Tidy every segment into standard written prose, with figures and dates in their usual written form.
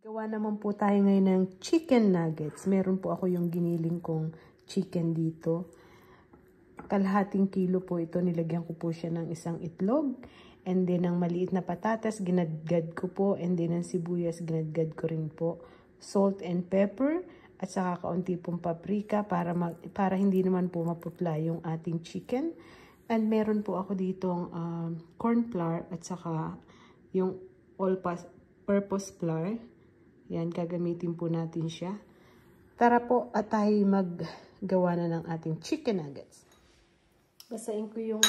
Gawa naman po tayo ngayon ng chicken nuggets. Meron po ako yung giniling kong chicken dito. Kalahating kilo po ito. Nilagyan ko po siya ng isang itlog. And then ng maliit na patatas, ginadgad ko po. And then ng sibuyas, ginadgad ko rin po. Salt and pepper. At saka kaunti pong paprika para hindi naman po maputla yung ating chicken. And meron po ako ditong corn flour at saka yung all-purpose flour. Yan, gagamitin po natin siya. Tara po at tayo maggawa na ng ating chicken nuggets. Basahin ko yung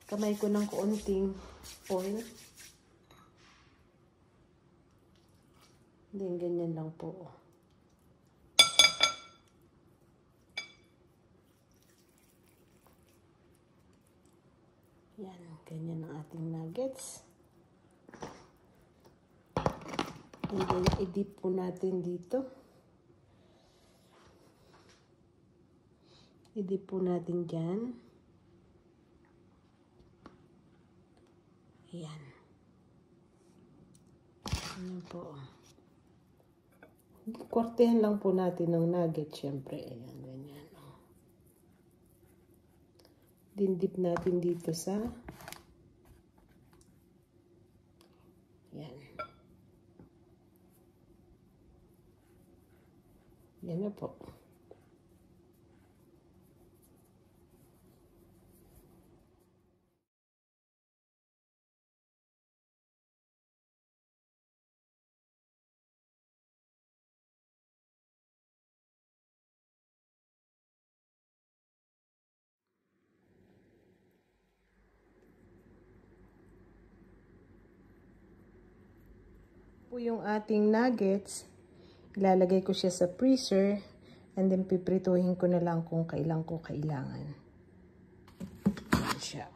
kamay ko ng kaunting oil. Then, ganyan lang po. Yan, ganyan ang ating nuggets. And then, i-dip po natin dito. I-dip po natin dyan. Ayan. Ayan po. Kortehan lang po natin ng nugget, syempre. Ayan, ganyan. Dindip natin dito sa yan. Yan na po. Po yung ating nuggets, ilalagay ko siya sa freezer and then piprituhin ko na lang kung kailan ko kailangan. Ayan siya.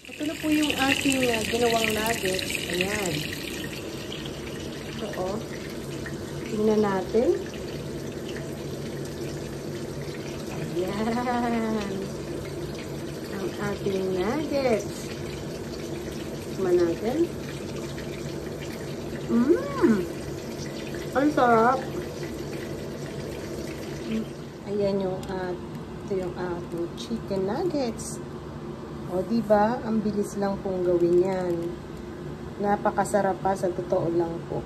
Ito na po yung ating ginawang nuggets. Ayan. Ito o. Tingnan natin. Ayan. Ang ating nuggets. Tikman natin. Ang sarap. Ayan yung ito yung ating chicken nuggets. O diba, ang bilis lang pong gawin yan. Napakasarap pa, sa totoo lang po.